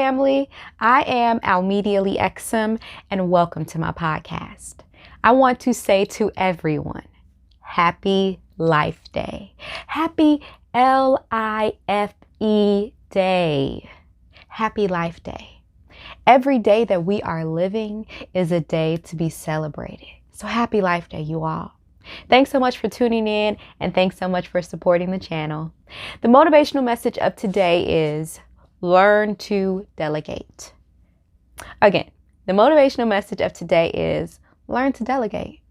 family. I am Almedially Exum, and welcome to my podcast. I want to say to everyone, Happy Life Day. Happy L-I-F-E Day. Happy Life Day. Every day that we are living is a day to be celebrated. So happy Life Day, you all. Thanks so much for tuning in, and thanks so much for supporting the channel. The motivational message of today is learn to delegate. Again, the motivational message of today is learn to delegate.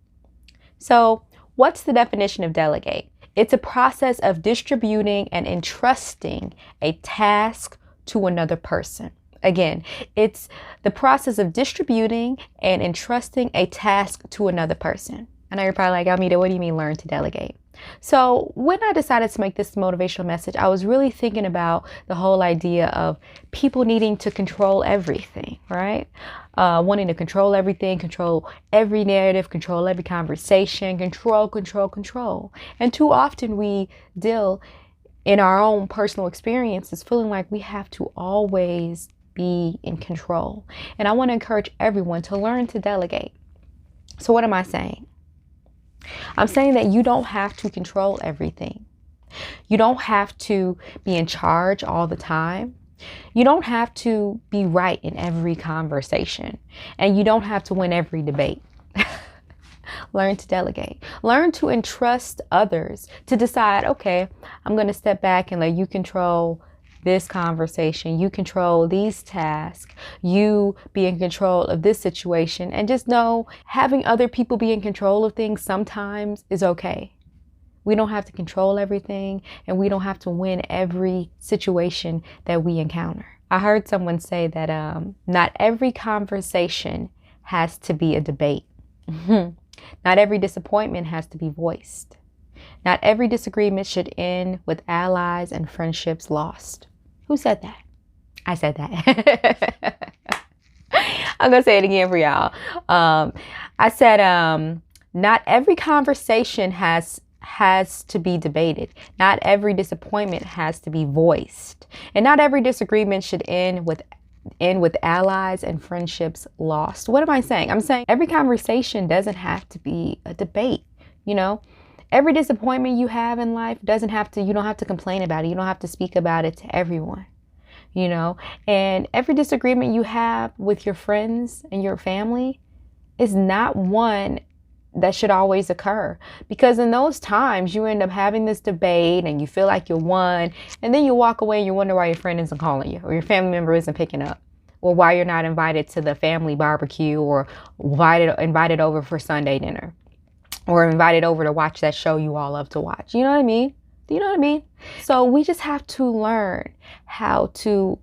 So what's the definition of delegate? It's a process of distributing and entrusting a task to another person. Again, it's the process of distributing and entrusting a task to another person. I know you're probably like, Almeda, what do you mean learn to delegate? So when I decided to make this motivational message, I was really thinking about the whole idea of people needing to control everything, right? Wanting to control everything, control every narrative, control every conversation, control. And too often we deal in our own personal experiences feeling like we have to always be in control. And I want to encourage everyone to learn to delegate. So what am I saying? I'm saying that you don't have to control everything. You don't have to be in charge all the time. You don't have to be right in every conversation. And you don't have to win every debate. Learn to delegate. Learn to entrust others to decide, okay, I'm going to step back and let you control this conversation, you control these tasks, you be in control of this situation, and just know having other people be in control of things sometimes is okay. We don't have to control everything, and we don't have to win every situation that we encounter. I heard someone say that not every conversation has to be a debate. Not every disappointment has to be voiced. Not every disagreement should end with allies and friendships lost. Who said that? I said that. I'm going to say it again for y'all. I said, not every conversation has to be debated. Not every disappointment has to be voiced. And not every disagreement should end with allies and friendships lost. What am I saying? I'm saying every conversation doesn't have to be a debate, you know? Every disappointment you have in life you don't have to complain about it. You don't have to speak about it to everyone, you know, and every disagreement you have with your friends and your family is not one that should always occur, because in those times you end up having this debate and you feel like you won, and then you walk away and you wonder why your friend isn't calling you or your family member isn't picking up, or why you're not invited to the family barbecue or invited over for Sunday dinner, or invited over to watch that show you all love to watch. You know what I mean? Do you know what I mean? So we just have to learn how to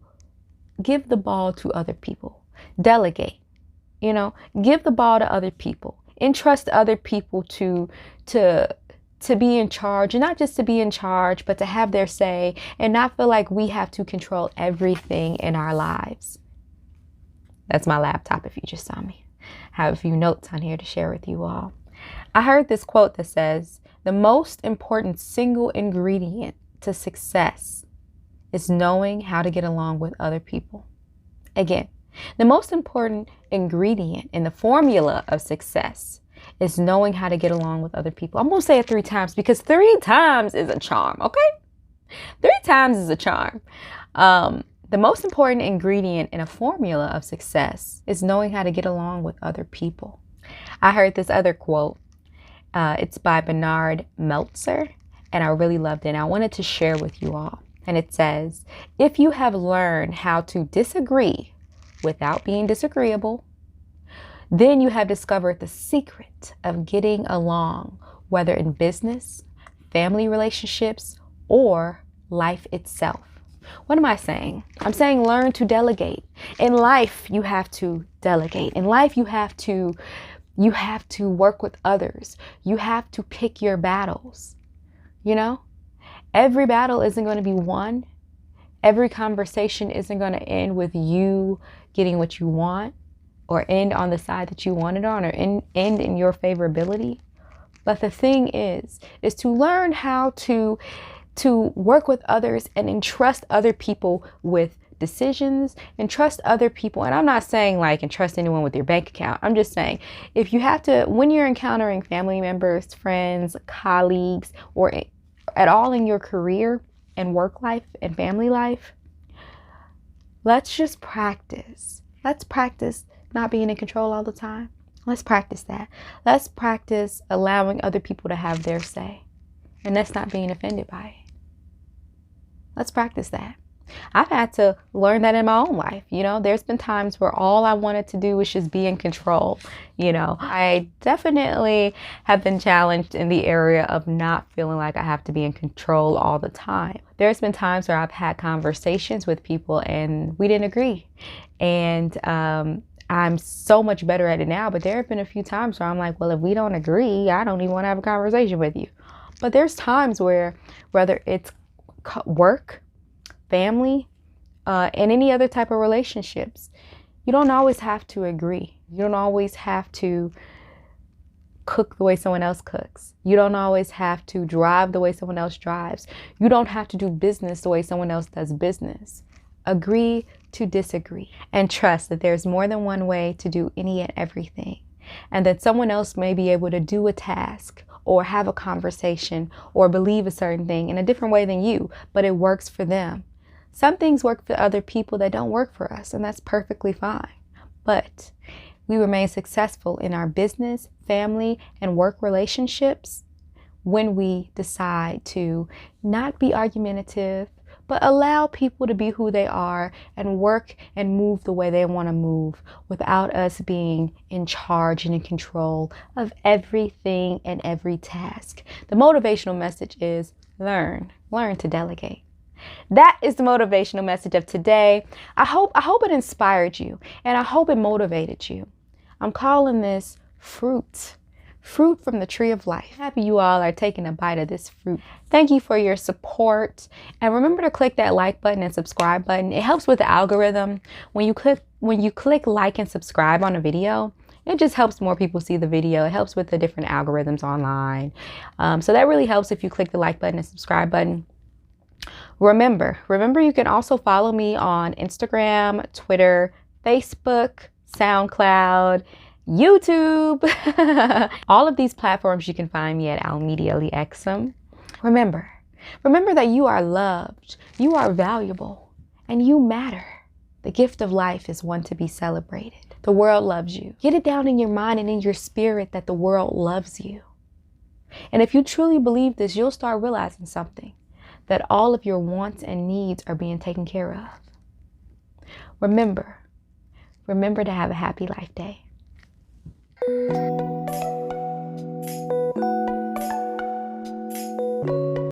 give the ball to other people. Delegate, you know, give the ball to other people. Entrust other people to be in charge, and not just to be in charge, but to have their say and not feel like we have to control everything in our lives. That's my laptop if you just saw me. I have a few notes on here to share with you all. I heard this quote that says, the most important single ingredient to success is knowing how to get along with other people. Again, the most important ingredient in the formula of success is knowing how to get along with other people. I'm going to say it 3 times because 3 times is a charm, okay? 3 times is a charm. The most important ingredient in a formula of success is knowing how to get along with other people. I heard this other quote. It's by Bernard Meltzer, and I really loved it. And I wanted to share with you all. And it says, if you have learned how to disagree without being disagreeable, then you have discovered the secret of getting along, whether in business, family relationships, or life itself. What am I saying? I'm saying learn to delegate. In life, you have to delegate. In life, you have to work with others. You have to pick your battles. You know, every battle isn't going to be won. Every conversation isn't going to end with you getting what you want, or end on the side that you want it on, or end in your favorability. But the thing is to learn how to work with others and entrust other people with decisions and trust other people. And I'm not saying like entrust anyone with your bank account. I'm just saying if you have to, when you're encountering family members, friends, colleagues, or at all in your career and work life and family life, let's just practice. Let's practice not being in control all the time. Let's practice that. Let's practice allowing other people to have their say. And that's not being offended by it. Let's practice that. I've had to learn that in my own life. There's been times where all I wanted to do was just be in control. I definitely have been challenged in the area of not feeling like I have to be in control all the time. There's been times where I've had conversations with people and we didn't agree. And I'm so much better at it now. But there have been a few times where I'm like, well, if we don't agree, I don't even want to have a conversation with you. But there's times where, whether it's work, family, and any other type of relationships, you don't always have to agree. You don't always have to cook the way someone else cooks. You don't always have to drive the way someone else drives. You don't have to do business the way someone else does business. Agree to disagree and trust that there's more than one way to do any and everything, and that someone else may be able to do a task or have a conversation or believe a certain thing in a different way than you, but it works for them. Some things work for other people that don't work for us, and that's perfectly fine. But we remain successful in our business, family, and work relationships when we decide to not be argumentative, but allow people to be who they are and work and move the way they want to move without us being in charge and in control of everything and every task. The motivational message is learn to delegate. That is the motivational message of today. I hope it inspired you and I hope it motivated you. I'm calling this fruit from the tree of life. Happy you all are taking a bite of this fruit. Thank you for your support. And remember to click that like button and subscribe button. It helps with the algorithm. When you click like and subscribe on a video, it just helps more people see the video. It helps with the different algorithms online. So that really helps if you click the like button and subscribe button. Remember you can also follow me on Instagram, Twitter, Facebook, SoundCloud, YouTube. All of these platforms you can find me at Almedia Exum. Remember that you are loved, you are valuable, and you matter. The gift of life is one to be celebrated. The world loves you. Get it down in your mind and in your spirit that the world loves you. And if you truly believe this, you'll start realizing something, that all of your wants and needs are being taken care of. Remember to have a happy life day.